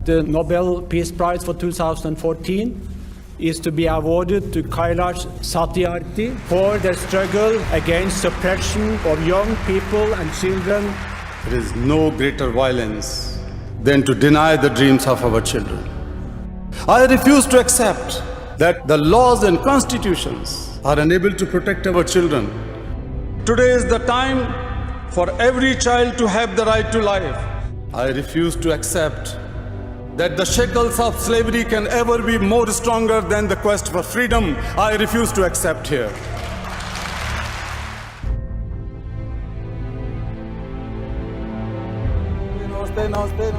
The Nobel Peace Prize for 2014 is to be awarded to Kailash Satyarthi for their struggle against suppression of young people and children. There is no greater violence than to deny the dreams of our children. I refuse to accept that the laws and constitutions are unable to protect our children. Today is the time for every child to have the right to life. I refuse to accept that the shackles of slavery can ever be more stronger than the quest for freedom. I refuse to accept here.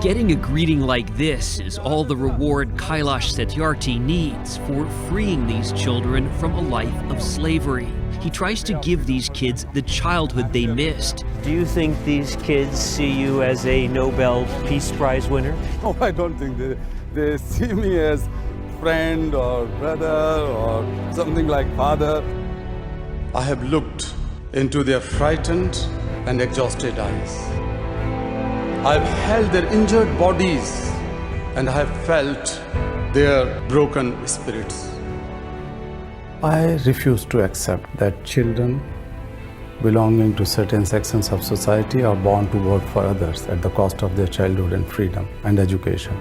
Getting a greeting like this is all the reward Kailash Satyarthi needs for freeing these children from a life of slavery. He tries to give these kids the childhood they missed. Do you think these kids see you as a Nobel Peace Prize winner? No, I don't think they see me as friend or brother or something like father. I have looked into their frightened and exhausted eyes. I've held their injured bodies and I have felt their broken spirits. I refuse to accept that children belonging to certain sections of society are born to work for others at the cost of their childhood and freedom and education.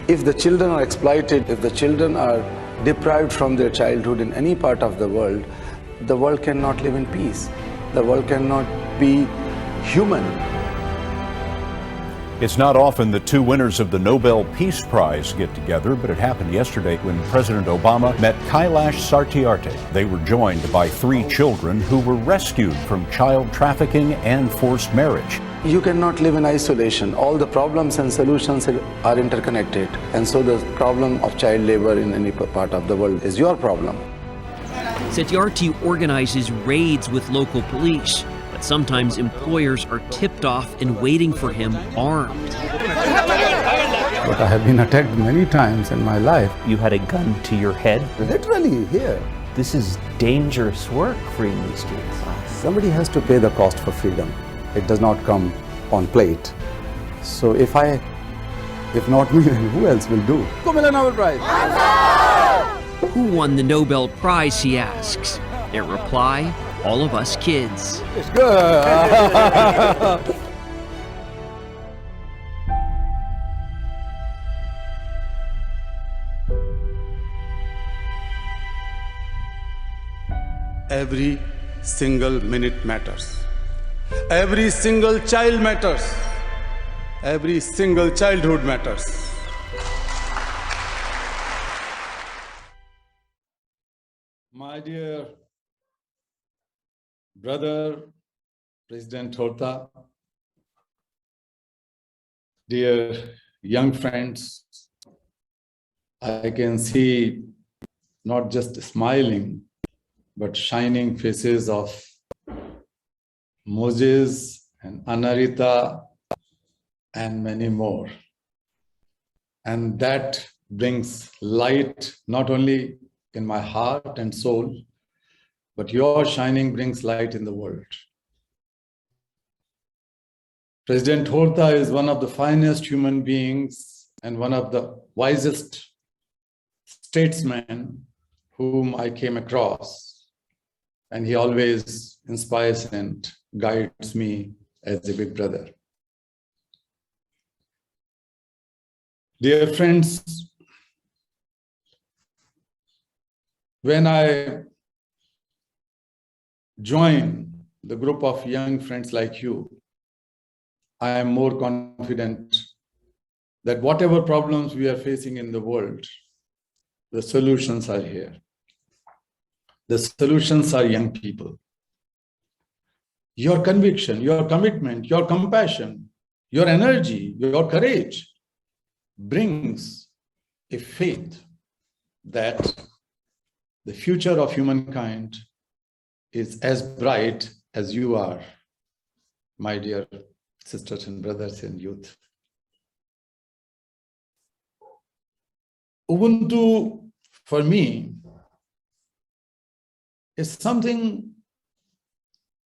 If the children are exploited, if the children are deprived from their childhood in any part of the world cannot live in peace. The world cannot be human. It's not often the two winners of the Nobel Peace Prize get together, but it happened yesterday when President Obama met Kailash Satyarthi. They were joined by 3 children who were rescued from child trafficking and forced marriage. You cannot live in isolation. All the problems and solutions are interconnected. And so the problem of child labor in any part of the world is your problem. Satyarthi organizes raids with local police, but sometimes employers are tipped off and waiting for him armed. But I have been attacked many times in my life. You had a gun to your head? Literally here. This is dangerous work, freeing these kids. Somebody has to pay the cost for freedom. It does not come on plate. So if not me, then who else will do? Nobel Prize. Who won the Nobel Prize, he asks. Their reply, all of us kids. It's good. Every single minute matters. Every single child matters. Every single childhood matters. My dear brother, President Horta, dear young friends, I can see not just smiling, but shining faces of Moses and Anarita and many more. And that brings light not only in my heart and soul, but your shining brings light in the world. President Horta is one of the finest human beings and one of the wisest statesmen whom I came across. And he always inspires and guides me as a big brother. Dear friends, when I join the group of young friends like you, I am more confident that whatever problems we are facing in the world, the solutions are here. The solutions are young people. Your conviction, your commitment, your compassion, your energy, your courage brings a faith that the future of humankind is as bright as you are, my dear sisters and brothers and youth. Ubuntu, for me, is something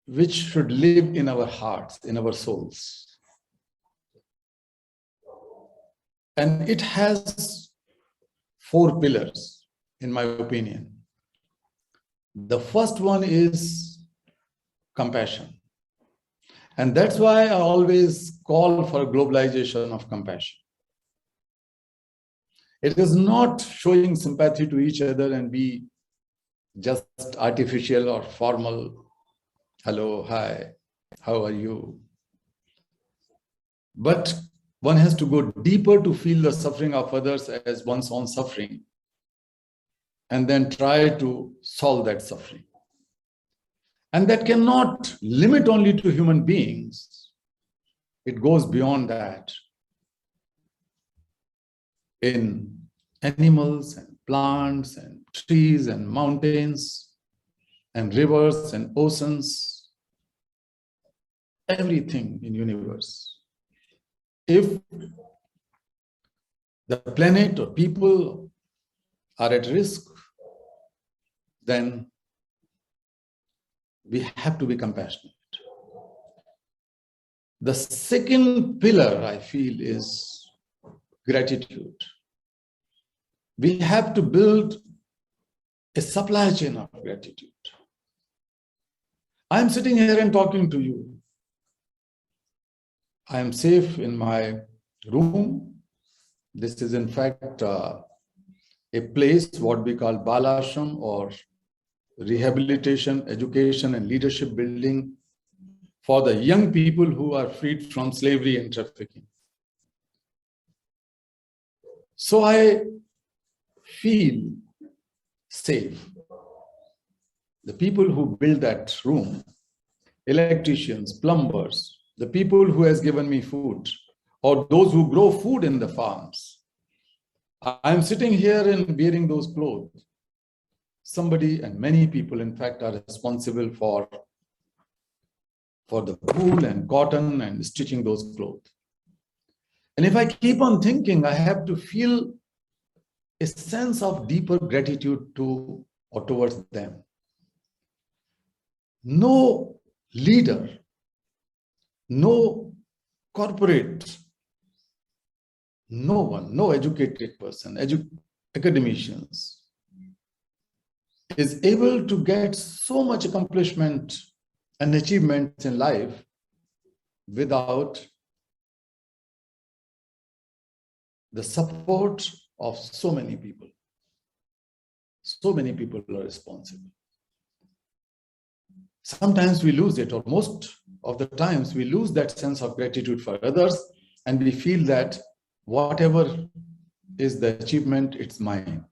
which should live in our hearts, in our souls. And it has 4 pillars, in my opinion. The first one is compassion. And that's why I always call for globalization of compassion. It is not showing sympathy to each other and be just artificial or formal. Hello, hi, how are you? But one has to go deeper to feel the suffering of others as one's own suffering, and then try to solve that suffering. And that cannot limit only to human beings. It goes beyond that. In animals and plants and trees and mountains and rivers and oceans, everything in universe. If the planet or people are at risk, then we have to be compassionate. The second pillar, I feel, is gratitude. We have to build a supply chain of gratitude. I'm sitting here and talking to you. I am safe in my room. This is in fact a place what we call Balashram, or rehabilitation, education and leadership building for the young people who are freed from slavery and trafficking. So I feel safe. The people who build that room, electricians, plumbers, the people who has given me food, or those who grow food in the farms. I'm sitting here and wearing those clothes. Somebody, and many people in fact, are responsible for the wool and cotton and stitching those clothes. And if I keep on thinking, I have to feel a sense of deeper gratitude to or towards them. No leader, no corporate, no one, no educated person, academicians, is able to get so much accomplishment and achievements in life without the support of so many people. So many people are responsible. Sometimes we lose it, or most of the times we lose that sense of gratitude for others, and we feel that whatever is the achievement, it's mine.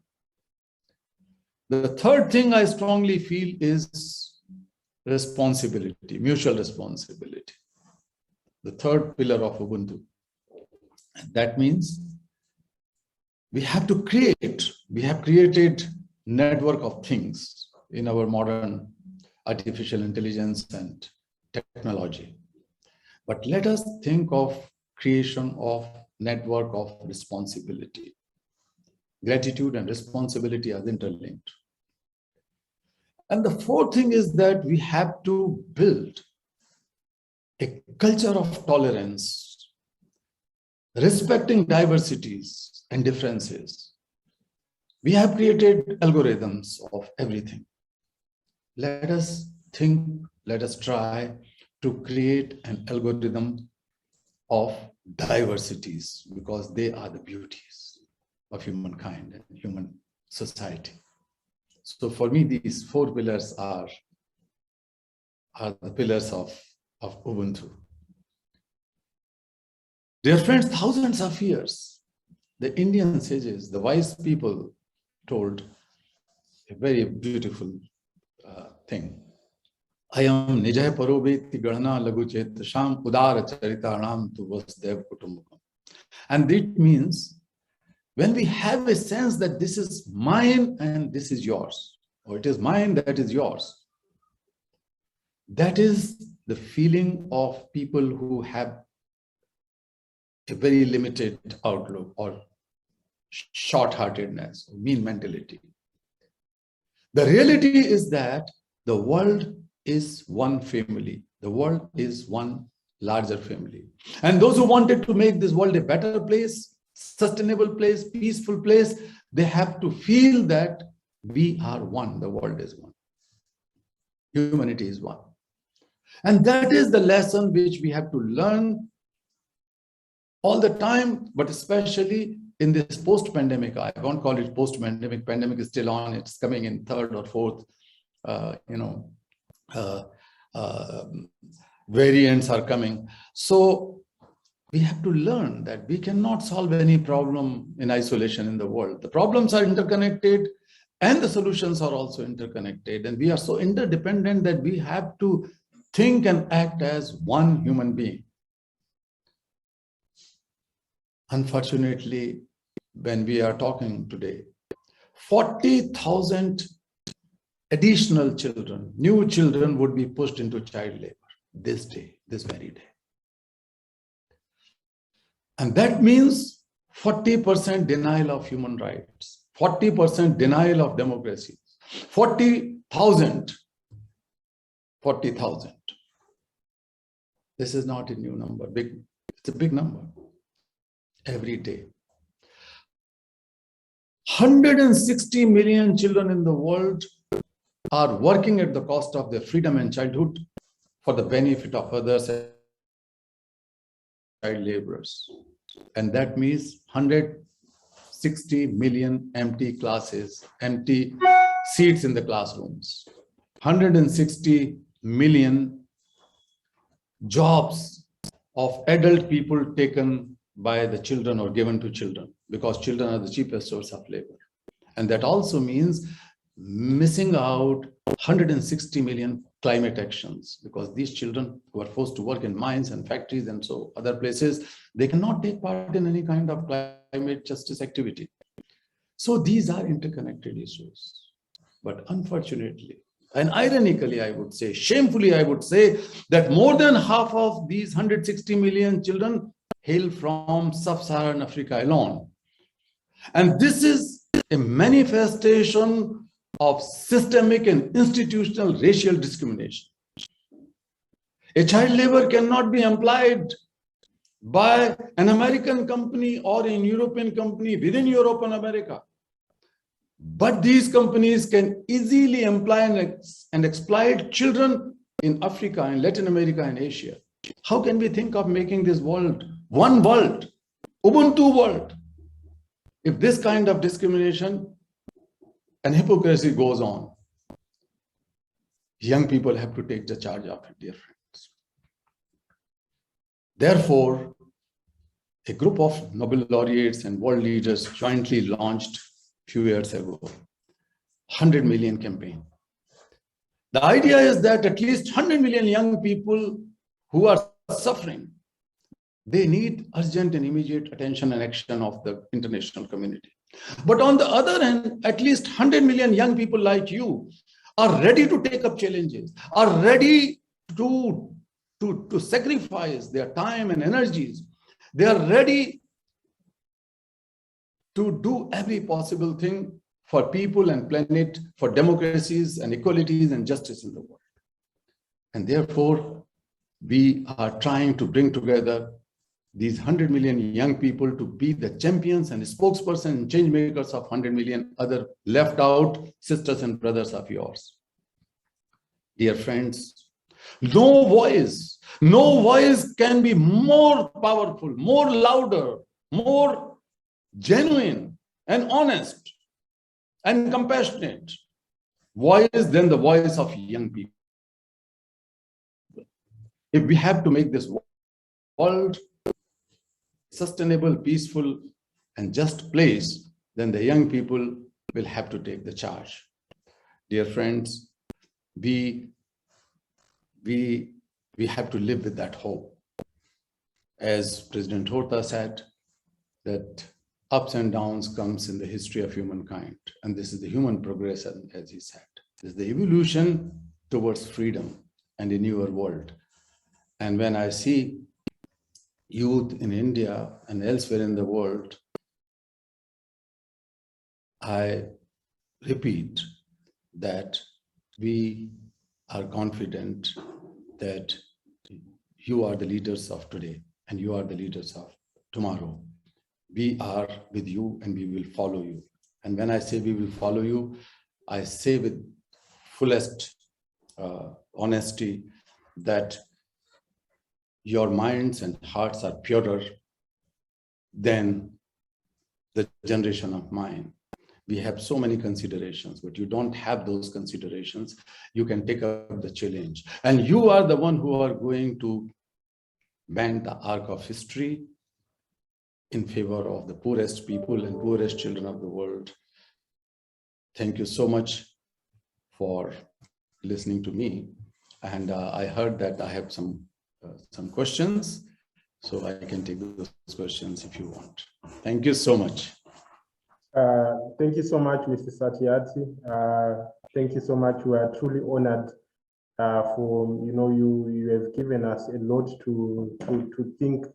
The third thing I strongly feel is responsibility, mutual responsibility. The third pillar of Ubuntu. And that means we have to create, we have created network of things in our modern artificial intelligence and technology. But let us think of creation of network of responsibility. Gratitude and responsibility are interlinked. And the fourth thing is that we have to build a culture of tolerance, respecting diversities and differences. We have created algorithms of everything. Let us think, let us try to create an algorithm of diversities, because they are the beauties of humankind and human society. So for me, these four pillars are the pillars of Ubuntu. Dear friends, thousands of years, the Indian sages, the wise people, told a very beautiful thing. Ayam nijay parobeti gadana laguchet sham udara charitanam tu vasdev kutumbakam. And it means when we have a sense that this is mine and this is yours, or it is mine, that is yours, that is the feeling of people who have a very limited outlook or short-heartedness, mean mentality. The reality is that the world is one family. The world is one larger family. And those who wanted to make this world a better place sustainable place, peaceful place, they have to feel that we are one, the world is one, humanity is one. And that is the lesson which we have to learn all the time, but especially in this post-pandemic. I won't call it post-pandemic. Pandemic is still on. It's coming in third or fourth. Variants are coming. So we have to learn that we cannot solve any problem in isolation in the world. The problems are interconnected and the solutions are also interconnected. And we are so interdependent that we have to think and act as one human being. Unfortunately, when we are talking today, 40,000 additional children, new children would be pushed into child labor this day, this very day. And that means 40% denial of human rights, 40% denial of democracy, 40,000. This is not a new number, it's a big number. Every day. 160 million children in the world are working at the cost of their freedom and childhood for the benefit of others, child laborers. And that means 160 million empty classes, empty seats in the classrooms, 160 million jobs of adult people taken by the children or given to children, because children are the cheapest source of labor. And that also means missing out 160 million climate actions, because these children who are forced to work in mines and factories and so other places, they cannot take part in any kind of climate justice activity. So these are interconnected issues. But unfortunately, and ironically, I would say, shamefully, I would say that more than half of these 160 million children hail from sub-Saharan Africa alone. And this is a manifestation of systemic and institutional racial discrimination. A child labor cannot be employed by an American company or a European company within Europe and America. But these companies can easily employ and exploit children in Africa, in Latin America, and Asia. How can we think of making this world one world, Ubuntu world, if this kind of discrimination and hypocrisy goes on? Young people have to take the charge of it, dear friends. Therefore, a group of Nobel laureates and world leaders jointly launched a few years ago 100 million campaign. The idea is that at least 100 million young people who are suffering, they need urgent and immediate attention and action of the international community. But on the other hand, at least 100 million young people like you are ready to take up challenges, are ready to sacrifice their time and energies. They are ready to do every possible thing for people and planet, for democracies and equalities and justice in the world. And therefore, we are trying to bring together these 100 million young people to be the champions and spokespersons and change makers of 100 million other left out sisters and brothers of yours. Dear friends, no voice can be more powerful, more louder, more genuine and honest and compassionate voice than the voice of young people. If we have to make this world sustainable, peaceful, and just place, then the young people will have to take the charge. Dear friends, we have to live with that hope. As President Horta said, that ups and downs comes in the history of humankind. And this is the human progress, as he said. This is the evolution towards freedom and a newer world. And when I see youth in India and elsewhere in the world, I repeat that we are confident that you are the leaders of today and you are the leaders of tomorrow. we are with you and we will follow you. And when I say we will follow you, I say with fullest honesty that your minds and hearts are purer than the generation of mine. We have so many considerations, but you don't have those considerations. You can take up the challenge. And you are the one who are going to bend the arc of history in favor of the poorest people and poorest children of the world. Thank you so much for listening to me. And I heard that I have some questions, so I can take those questions if you want. Thank you so much. Thank you so much, Mr. Satyarthi. Thank you so much. We are truly honored for, you have given us a lot to think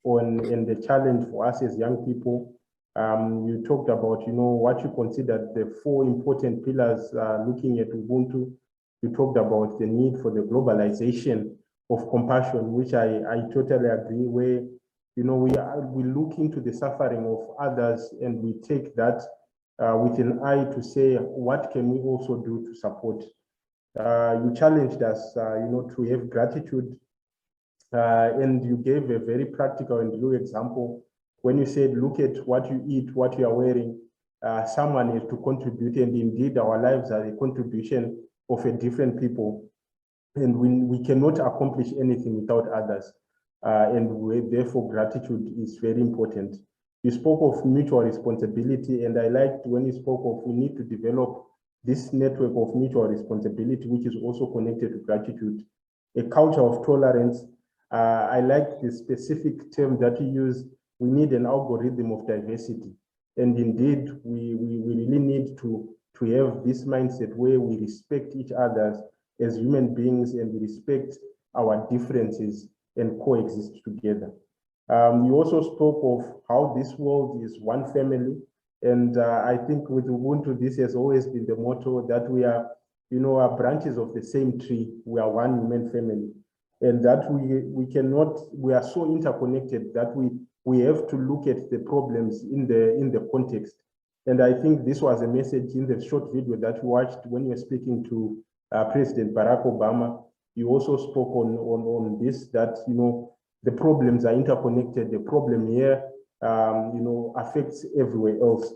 on, and the challenge for us as young people. You talked about, what you considered the 4 important pillars looking at Ubuntu. You talked about the need for the globalization of compassion, which I totally agree, where we look into the suffering of others and we take that with an eye to say, what can we also do to support? You challenged us, to have gratitude, and you gave a very practical and real example when you said, look at what you eat, what you are wearing. Someone is to contribute, and indeed our lives are a contribution of a different people, and we cannot accomplish anything without others. And therefore gratitude is very important. You spoke of mutual responsibility, and I liked when you spoke of we need to develop this network of mutual responsibility, which is also connected to gratitude. A culture of tolerance. I like the specific term that you use. We need an algorithm of diversity. And indeed, we really need to have this mindset where we respect each other as human beings and we respect our differences and coexist together. You also spoke of how this world is one family. And I think with Ubuntu, this has always been the motto that we are, are branches of the same tree. We are one human family. And that we are so interconnected that we have to look at the problems in the context. And I think this was a message in the short video that we watched when you were speaking to President Barack Obama. You also spoke on this, that, the problems are interconnected. The problem here, affects everywhere else.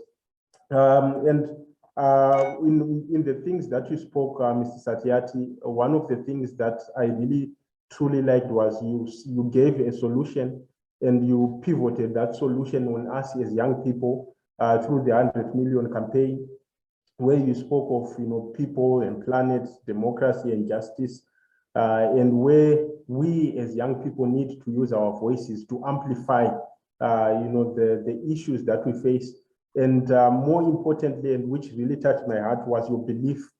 And in the things that you spoke, Mr. Satyarthi, one of the things that I really truly liked was you gave a solution and you pivoted that solution on us as young people through the 100 million campaign, where you spoke of, people and planet, democracy and justice, and where we as young people need to use our voices to amplify, the issues that we face. And more importantly, and which really touched my heart, was your belief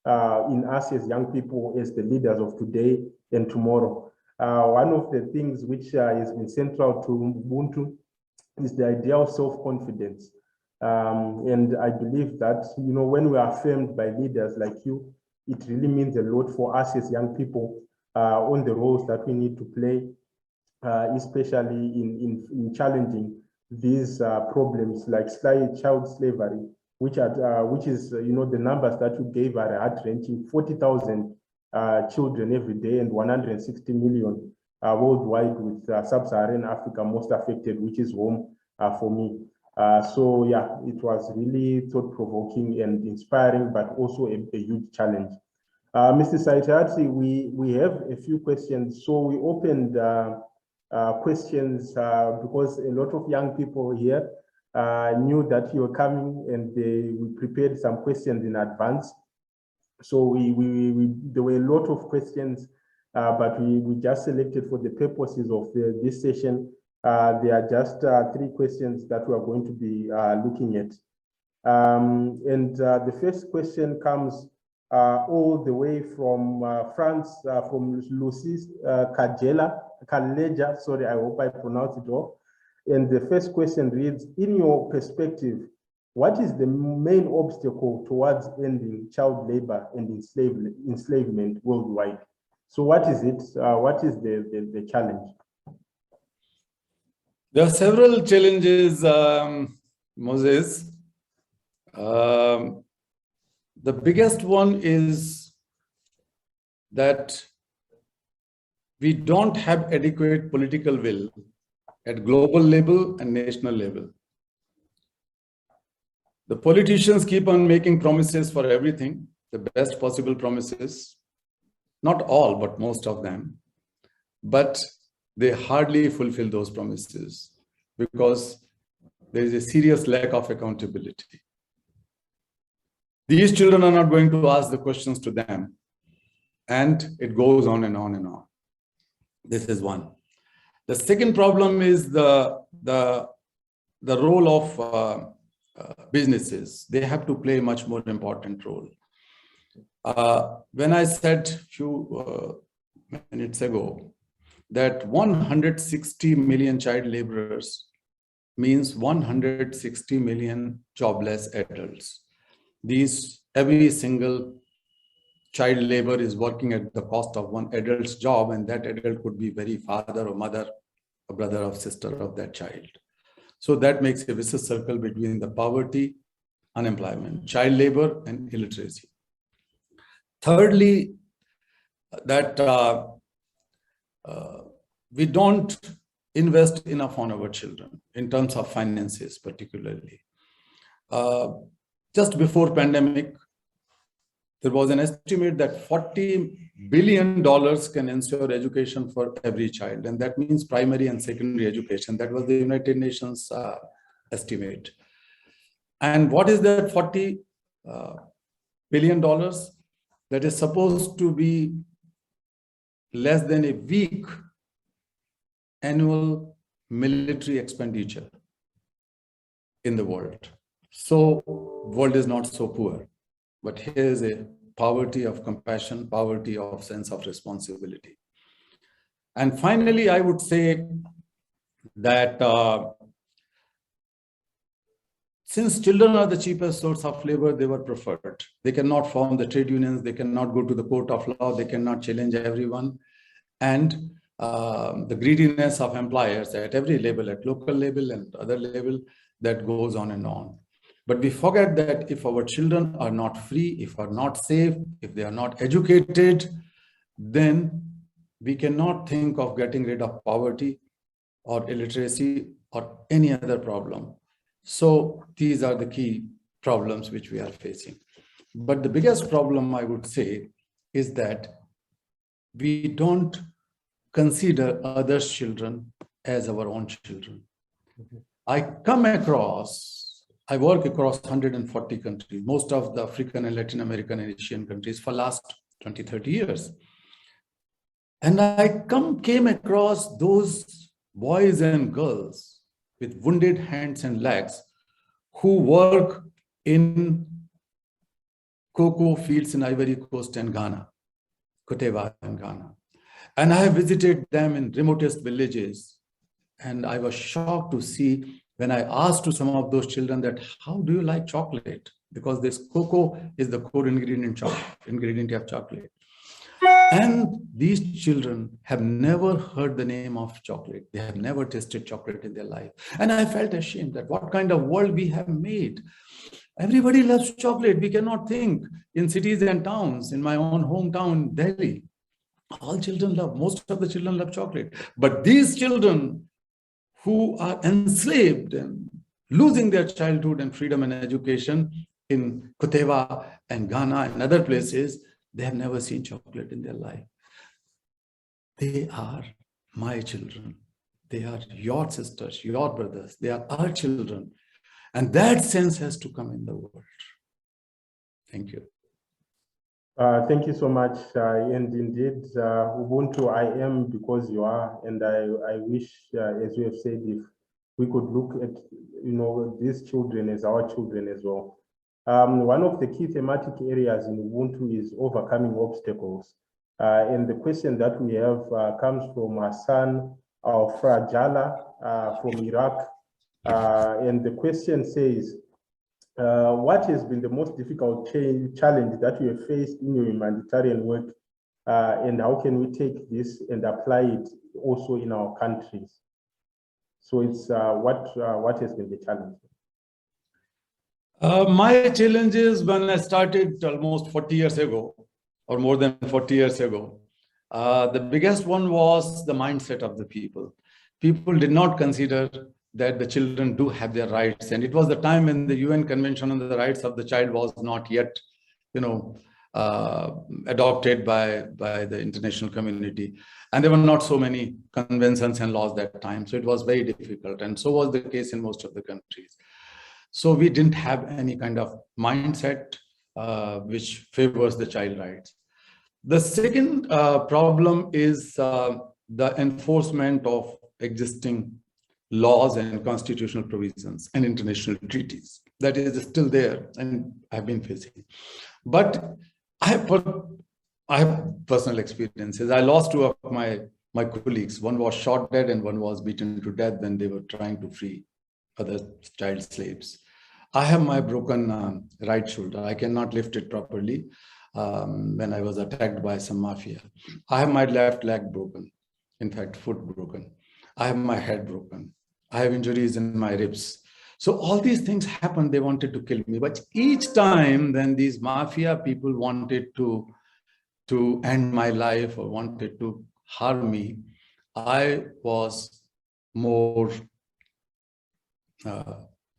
in us as young people, as the leaders of today and tomorrow. One of the things which has been central to Ubuntu is the idea of self-confidence. And I believe that, when we are affirmed by leaders like you, it really means a lot for us as young people on the roles that we need to play, especially in challenging these problems like child slavery, which is, the numbers that you gave are heart-wrenching. 40,000 children every day and 160 million worldwide, with sub-Saharan Africa most affected, which is home for me. So yeah, it was really thought-provoking and inspiring, but also a huge challenge. Mr. Satyarthi, we have a few questions. So we opened questions because a lot of young people here knew that you were coming, and we prepared some questions in advance. So there were a lot of questions, but we just selected for the purposes of this session. There are just 3 questions that we are going to be looking at. And the first question comes all the way from France, from Lucy Kaleja. Sorry, I hope I pronounced it well. And the first question reads, in your perspective, what is the main obstacle towards ending child labor and enslavement worldwide? So what is it? What is the challenge? There are several challenges, Moses. The biggest one is that we don't have adequate political will at global level and national level. The politicians keep on making promises for everything, the best possible promises, not all, but most of them, but they hardly fulfill those promises because there is a serious lack of accountability. These children are not going to ask the questions to them, and it goes on and on and on. This is one. The second problem is the role of businesses. They have to play a much more important role. When I said a few minutes ago that 160 million child laborers means 160 million jobless adults. Every single child labor is working at the cost of one adult's job, and that adult could be very father or mother, or brother or sister of that child. So that makes a vicious circle between the poverty, unemployment, child labor, and illiteracy. Thirdly, that we don't invest enough on our children in terms of finances, particularly. Just before pandemic, there was an estimate that $40 billion can ensure education for every child, and that means primary and secondary education. That was the United Nations estimate. And what is that $40 billion? That is supposed to be less than a week annual military expenditure in the world. So world is not so poor, but here is a poverty of compassion, poverty of sense of responsibility. And finally, I would say that since children are the cheapest source of labor, they were preferred. They cannot form the trade unions, they cannot go to the court of law, they cannot challenge everyone. And the greediness of employers at every level, at local level and other level, that goes on and on. But we forget that if our children are not free, if are not safe, if they are not educated, then we cannot think of getting rid of poverty or illiteracy or any other problem. So these are the key problems which we are facing. But the biggest problem, I would say, is that we don't consider others' children as our own children. I work across 140 countries, most of the African and Latin American and Asian countries for last 20, 30 years. And I came across those boys and girls with wounded hands and legs who work in cocoa fields in Ivory Coast and Ghana, Kuteva and Ghana. And I have visited them in remotest villages. And I was shocked to see when I asked to some of those children that, how do you like chocolate? Because this cocoa is the core ingredient of chocolate. And these children have never heard the name of chocolate. They have never tasted chocolate in their life. And I felt ashamed that what kind of world we have made. Everybody loves chocolate. We cannot think in cities and towns. In my own hometown, Delhi, most of the children love chocolate. But these children who are enslaved and losing their childhood and freedom and education in Kuteva and Ghana and other places, they have never seen chocolate in their life. They are my children. They are your sisters, your brothers. They are our children. And that sense has to come in the world. Thank you. Thank you so much. And indeed, Ubuntu, I am because you are. And I wish, as you have said, if we could look at, these children as our children as well. One of the key thematic areas in Ubuntu is overcoming obstacles. And the question that we have comes from Hassan Al-Frajala from Iraq. And the question says, what has been the most difficult challenge that you have faced in your humanitarian work, and how can we take this and apply it also in our countries? So it's what has been the challenge? My challenges when I started almost 40 years ago, or more than 40 years ago, the biggest one was the mindset of the people. People did not consider that the children do have their rights. And it was the time when the UN Convention on the Rights of the Child was not yet, adopted by the international community. And there were not so many conventions and laws that time. So it was very difficult. And so was the case in most of the countries. So we didn't have any kind of mindset which favors the child rights. The second problem is the enforcement of existing laws and constitutional provisions and international treaties. That is still there, and I've been facing. But I have personal experiences. I lost two of my colleagues. One was shot dead and one was beaten to death when they were trying to free other child slaves. I have my broken right shoulder. I cannot lift it properly when I was attacked by some mafia. I have my left leg broken, in fact, foot broken. I have my head broken. I have injuries in my ribs. So all these things happened. They wanted to kill me. But each time then these mafia people wanted to end my life or wanted to harm me, I was more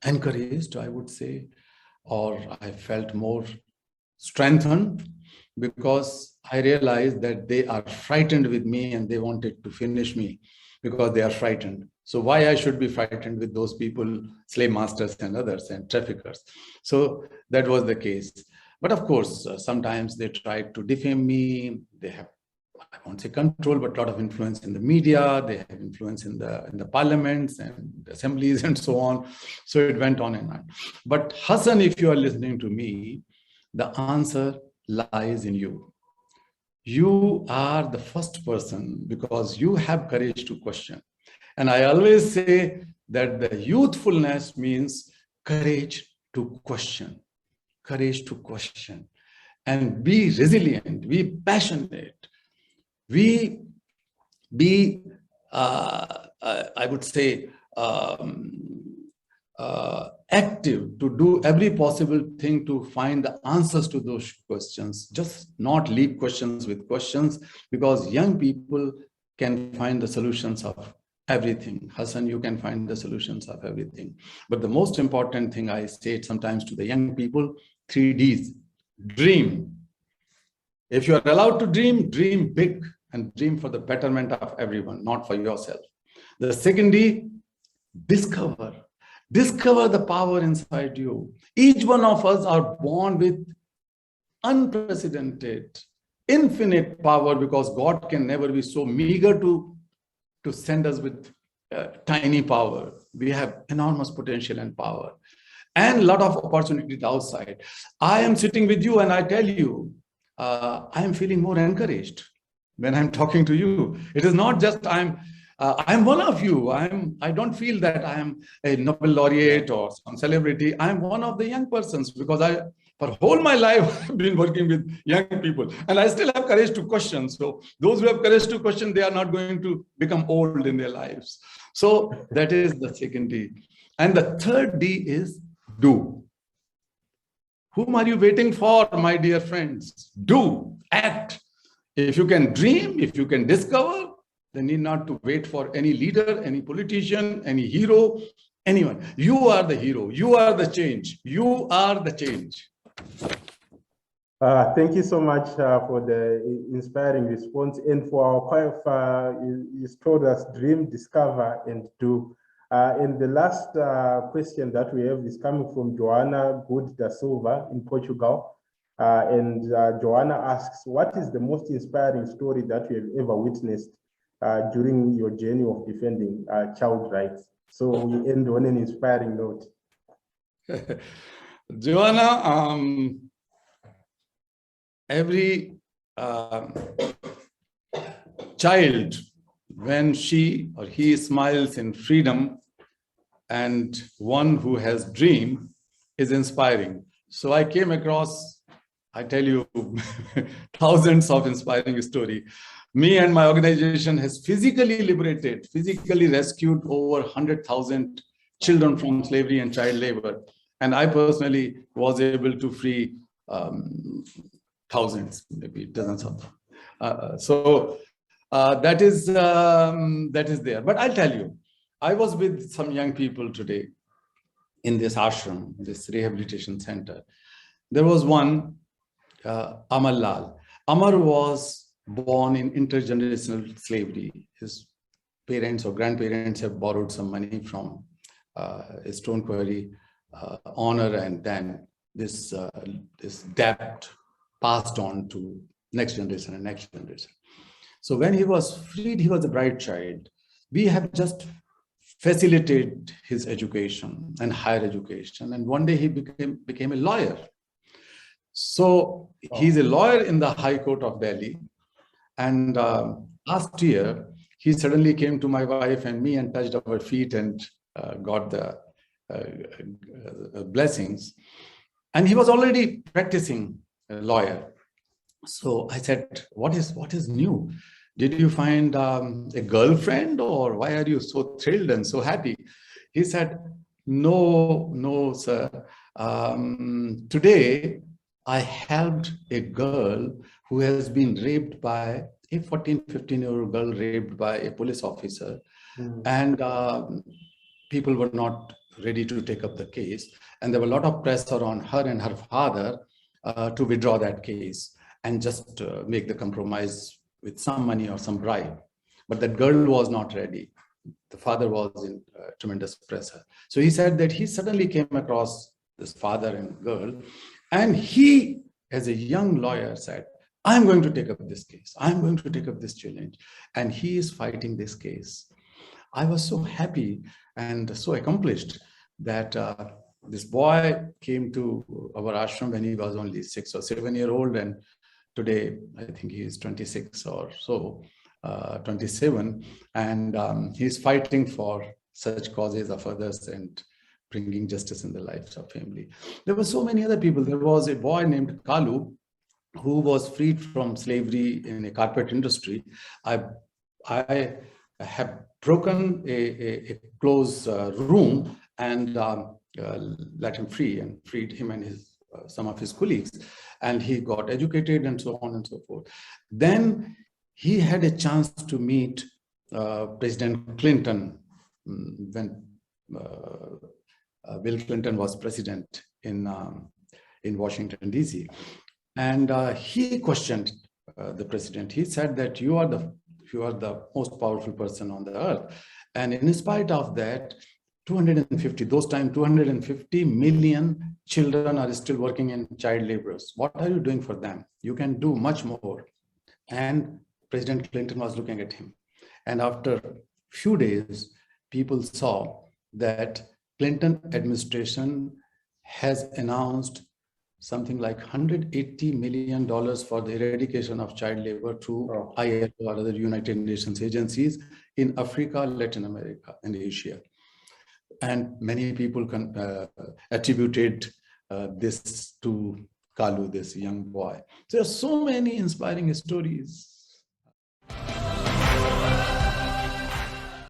encouraged, I would say, or I felt more strengthened because I realized that they are frightened with me and they wanted to finish me because they are frightened. So why I should be frightened with those people, slave masters and others and traffickers? So that was the case. But of course, sometimes they tried to defame me. They have, I won't say control, but a lot of influence in the media. They have influence in the parliaments and assemblies and so on. So it went on and on. But Hassan, if you are listening to me, the answer lies in you. You are the first person because you have courage to question. And I always say that the youthfulness means courage to question, and be resilient, be passionate, be I would say, active to do every possible thing to find the answers to those questions. Just not leave questions with questions, because young people can find the solutions of everything. Hassan, you can find the solutions of everything. But the most important thing I say sometimes to the young people, 3 Ds. Dream. If you are allowed to dream, dream big and dream for the betterment of everyone, not for yourself. The second D, discover. Discover the power inside you. Each one of us are born with unprecedented, infinite power, because God can never be so meager to send us with tiny power. We have enormous potential and power and a lot of opportunities outside. I am sitting with you and I tell you, I am feeling more encouraged when I'm talking to you. It is not just I'm one of you. I don't feel that I am a Nobel laureate or some celebrity. I'm one of the young persons, because for whole my life I've been working with young people, and I still have courage to question. So those who have courage to question, they are not going to become old in their lives. So that is the second D. And the third D is do. Whom are you waiting for, my dear friends? Do, act. If you can dream, if you can discover, then need not to wait for any leader, any politician, any hero, anyone. You are the hero. You are the change. You are the change. Thank you so much for the inspiring response. And for our choir, you told us dream, discover, and do. And the last question that we have is coming from Joanna Good da Silva in Portugal. And Joanna asks, what is the most inspiring story that you have ever witnessed during your journey of defending child rights? So we end on an inspiring note. Joanna, every child, when she or he smiles in freedom, and one who has dream, is inspiring. So I came across I tell you, thousands of inspiring stories. Me and my organization has physically rescued over 100,000 children from slavery and child labor. And I personally was able to free thousands, maybe dozens of them. That is there. But I'll tell you, I was with some young people today in this ashram, this rehabilitation center. There was one, Amar Lal. Amar was born in intergenerational slavery. His parents or grandparents have borrowed some money from a stone quarry owner, and then this debt passed on to next generation and next generation. So when he was freed, he was a bright child. We have just facilitated his education and higher education. And one day he became a lawyer. So he's a lawyer in the High Court of Delhi. And last year, he suddenly came to my wife and me and touched our feet and got the blessings. And he was already practicing a lawyer. So I said, what is new? Did you find a girlfriend, or why are you so thrilled and so happy? He said, no, sir. Today, I helped a girl who has been raped by a 14, 15-year-old girl, raped by a police officer. And people were not ready to take up the case. And there were a lot of pressure on her and her father to withdraw that case and just make the compromise with some money or some bribe. But that girl was not ready. The father was in tremendous pressure. So he said that he suddenly came across this father and girl, and he, as a young lawyer, said, I'm going to take up this case. I'm going to take up this challenge. And he is fighting this case. I was so happy and so accomplished that this boy came to our ashram when he was only 6 or 7 years old. And today, I think he is 26 or so, 27. And he's fighting for such causes of others and bringing justice in the lives of family. There were so many other people. There was a boy named Kalu who was freed from slavery in a carpet industry. I have broken a closed room and let him free and freed him and his some of his colleagues. And he got educated and so on and so forth. Then he had a chance to meet President Clinton when Bill Clinton was president in Washington, D.C. And he questioned the president. He said that you are the most powerful person on the earth. And in spite of that, 250 million children are still working in child laborers. What are you doing for them? You can do much more. And President Clinton was looking at him. And after a few days, people saw that Clinton administration has announced something like $180 million for the eradication of child labor through ILO or other United Nations agencies in Africa, Latin America, and Asia. And many people attributed this to Kalu, this young boy. There are so many inspiring stories.